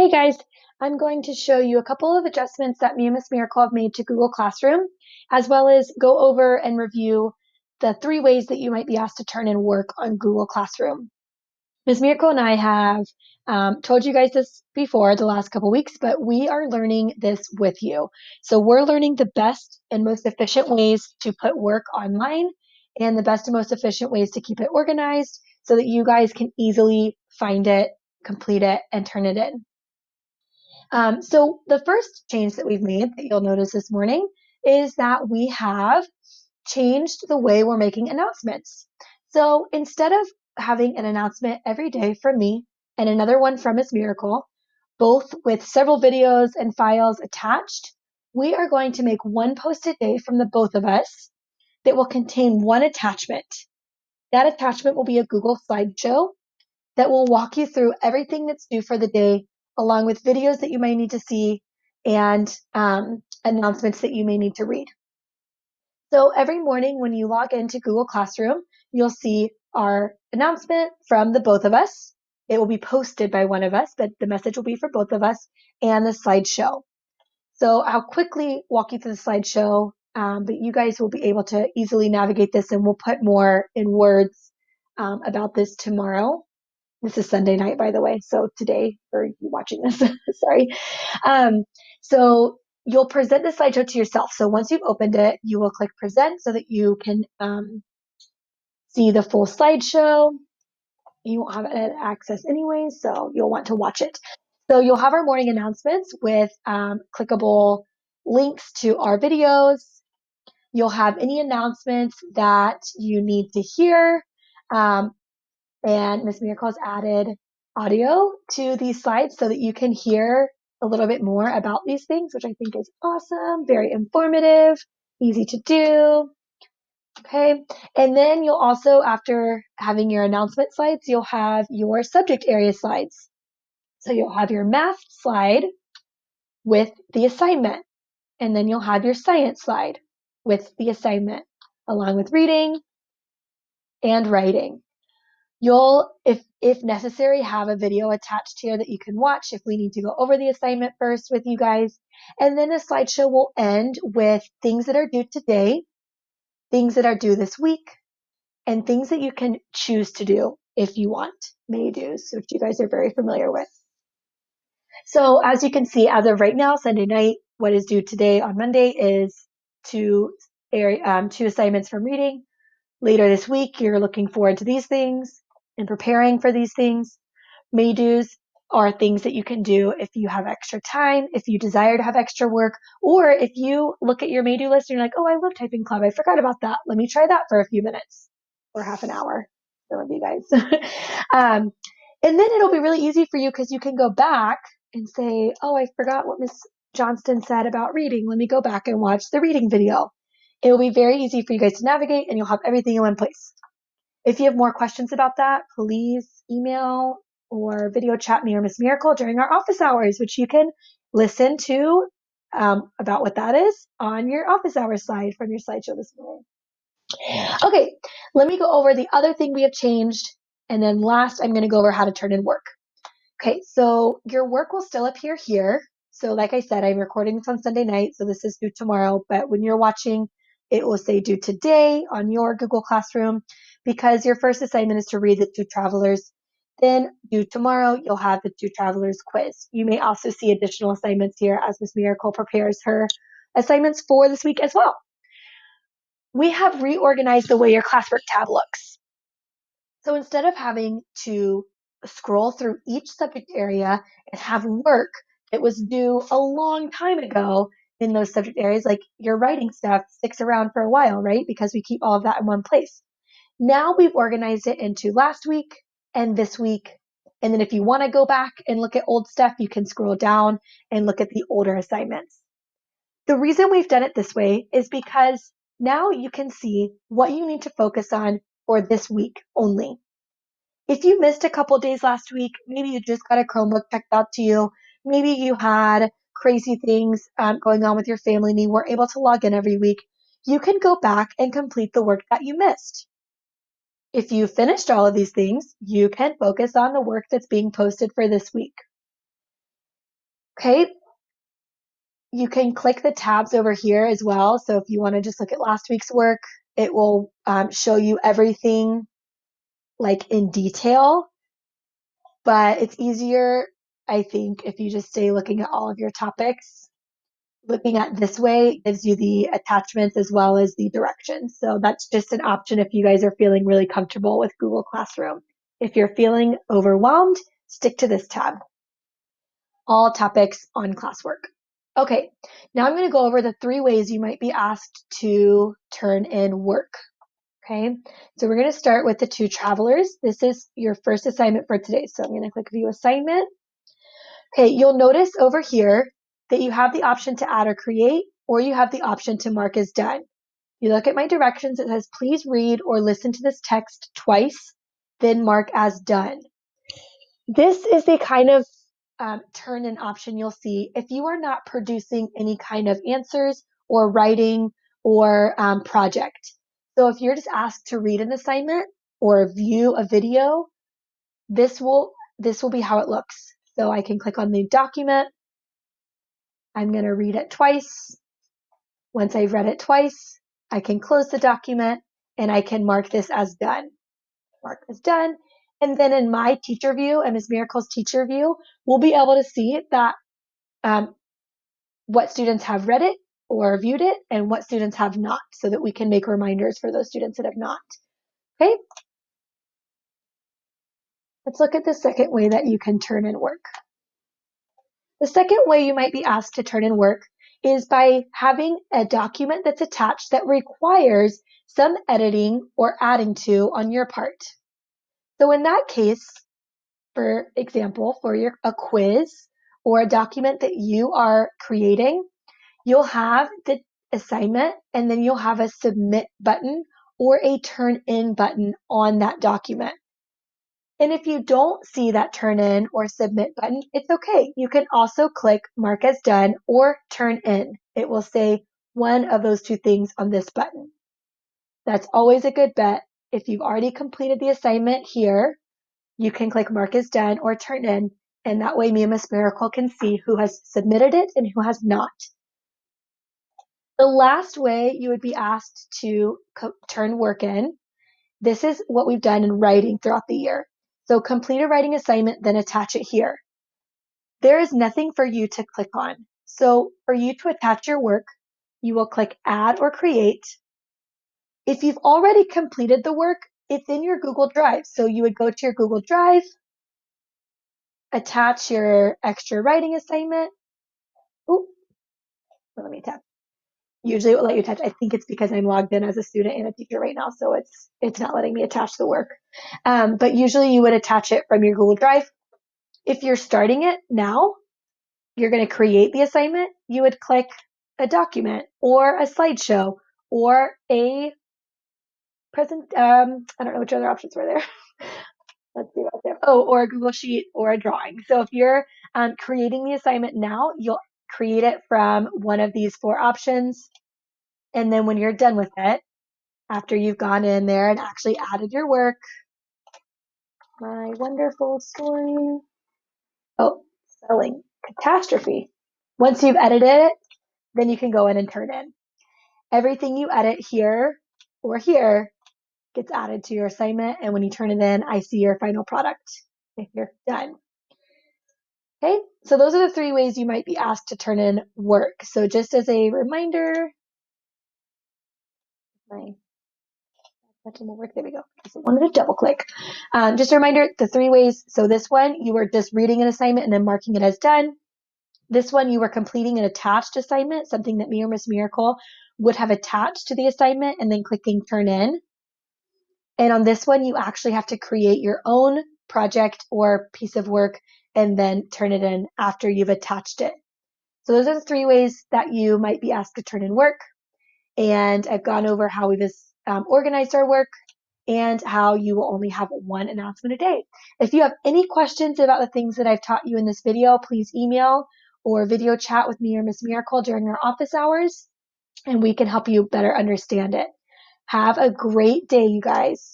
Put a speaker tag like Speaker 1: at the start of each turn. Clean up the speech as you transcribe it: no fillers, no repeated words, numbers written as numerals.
Speaker 1: Hey guys, I'm going to show you a couple of adjustments that me and Miss Miracle have made to Google Classroom, as well as go over and review the 3 ways that you might be asked to turn in work on Google Classroom. Miss Miracle and I have told you guys this before the last couple weeks, but we are learning this with you. So we're learning the best and most efficient ways to put work online and the best and most efficient ways to keep it organized so that you guys can easily find it, complete it, and turn it in. So the first change that we've made that you'll notice this morning is that we have changed the way we're making announcements. So instead of having an announcement every day from me and another one from Miss Miracle, both with several videos and files attached, we are going to make one post a day from the both of us that will contain one attachment. That attachment will be a Google slideshow that will walk you through everything that's due for the day, along with videos that you may need to see and announcements that you may need to read. So every morning when you log into Google Classroom, you'll see our announcement from the both of us. It will be posted by one of us, but the message will be for both of us, and the slideshow. So I'll quickly walk you through the slideshow, but you guys will be able to easily navigate this, and we'll put more in words about this tomorrow. This is Sunday night, by the way. So today, for you watching this, sorry. Um, so you'll present the slideshow to yourself. So once you've opened it, you will click present so that you can see the full slideshow. You won't have access anyway, so you'll want to watch it. So you'll have our morning announcements with clickable links to our videos. You'll have any announcements that you need to hear. And Miss Miracle has added audio to these slides so that you can hear a little bit more about these things, which I think is awesome, very informative, easy to do. Okay, and then you'll also, after having your announcement slides, you'll have your subject area slides. So you'll have your math slide with the assignment, and then you'll have your science slide with the assignment, along with reading and writing. You'll, if necessary, have a video attached here that you can watch if we need to go over the assignment first with you guys. And then the slideshow will end with things that are due today, things that are due this week, and things that you can choose to do if you want, may do's, which you guys are very familiar with. So as you can see, as of right now, Sunday night, what is due today on Monday is two assignments from reading. Later this week, you're looking forward to these things and preparing for these things. May-dos are things that you can do if you have extra time, if you desire to have extra work, or if you look at your may-do list and you're like, oh, I love typing club. I forgot about that. Let me try that for a few minutes or half an hour. Some of you guys. And then it'll be really easy for you because you can go back and say, oh, I forgot what Miss Johnston said about reading. Let me go back and watch the reading video. It will be very easy for you guys to navigate, and you'll have everything in one place. If you have more questions about that, please email or video chat me or Miss Miracle during our office hours, which you can listen to about what that is on your office hours slide from your slideshow this morning. Okay, let me go over the other thing we have changed, and then last I'm going to go over how to turn in work. Okay, so your work will still appear here. So like I said, I'm recording this on Sunday night, so this is due tomorrow, but when you're watching, it will say due today on your Google Classroom because your first assignment is to read the Two Travelers. Then due tomorrow, you'll have the Two Travelers quiz. You may also see additional assignments here as Miss Miracle prepares her assignments for this week as well. We have reorganized the way your classwork tab looks. So instead of having to scroll through each subject area and have work that was due a long time ago in those subject areas, like your writing stuff sticks around for a while, right? Because we keep all of that in one place. Now we've organized it into last week and this week. And then if you want to go back and look at old stuff, you can scroll down and look at the older assignments. The reason we've done it this way is because now you can see what you need to focus on for this week only. If you missed a couple days last week, maybe you just got a Chromebook checked out to you, maybe you had crazy things going on with your family and you weren't able to log in every week, you can go back and complete the work that you missed. If you finished all of these things, you can focus on the work that's being posted for this week. Okay, you can click the tabs over here as well. So if you want to just look at last week's work, it will show you everything like in detail, but it's easier, I think, if you just stay looking at all of your topics. Looking at this way gives you the attachments as well as the directions. So that's just an option if you guys are feeling really comfortable with Google Classroom. If you're feeling overwhelmed, stick to this tab. All topics on classwork. Okay, now I'm going to go over the 3 ways you might be asked to turn in work. Okay, so we're going to start with the 2 travelers. This is your first assignment for today. So I'm going to click View Assignment. Okay, you'll notice over here that you have the option to add or create, or you have the option to mark as done. You look at my directions, it says please read or listen to this text twice, then mark as done. This is a kind of turn in option you'll see if you are not producing any kind of answers or writing or project. So if you're just asked to read an assignment or view a video, this will be how it looks. So I can click on the document. I'm going to read it twice. Once I've read it twice, I can close the document and I can mark this as done. Mark as done. And then in my teacher view and Ms. Miracle's teacher view, we'll be able to see that what students have read it or viewed it and what students have not, so that we can make reminders for those students that have not. Okay? Let's look at the second way that you can turn in work. The second way you might be asked to turn in work is by having a document that's attached that requires some editing or adding to on your part. So in that case, for example, for a quiz or a document that you are creating, you'll have the assignment and then you'll have a submit button or a turn in button on that document. And if you don't see that turn in or submit button, it's okay. You can also click mark as done or turn in. It will say one of those 2 things on this button. That's always a good bet. If you've already completed the assignment here, you can click mark as done or turn in, and that way me and Miss Miracle can see who has submitted it and who has not. The last way you would be asked to turn work in, this is what we've done in writing throughout the year. So complete a writing assignment, then attach it here. There is nothing for you to click on. So for you to attach your work, you will click add or create. If you've already completed the work, it's in your Google Drive. So you would go to your Google Drive, attach your extra writing assignment. Oh, let me tap. Usually it will let you attach. I think it's because I'm logged in as a student and a teacher right now, so it's not letting me attach the work. But usually you would attach it from your Google Drive. If you're starting it now, you're going to create the assignment. You would click a document or a slideshow or a present. I don't know which other options were there. Let's see what's there. Oh, or a Google Sheet or a drawing. So if you're creating the assignment now, you'll create it from one of these 4 options. And then when you're done with it, after you've gone in there and actually added your work, my wonderful story. Oh, spelling catastrophe. Once you've edited it, then you can go in and turn in. Everything you edit here or here gets added to your assignment. And when you turn it in, I see your final product if you're done. Okay, so those are the 3 ways you might be asked to turn in work. So just as a reminder, there we go. Just wanted to double click. Just a reminder, the 3 ways. So this one, you were just reading an assignment and then marking it as done. This one, you were completing an attached assignment, something that me or Miss Miracle would have attached to the assignment and then clicking turn in. And on this one, you actually have to create your own project or piece of work and then turn it in after you've attached it. So those are the 3 ways that you might be asked to turn in work. And I've gone over how we've organized our work and how you will only have 1 announcement a day. If you have any questions about the things that I've taught you in this video, please email or video chat with me or Miss Miracle during our office hours, and we can help you better understand it. Have a great day, you guys.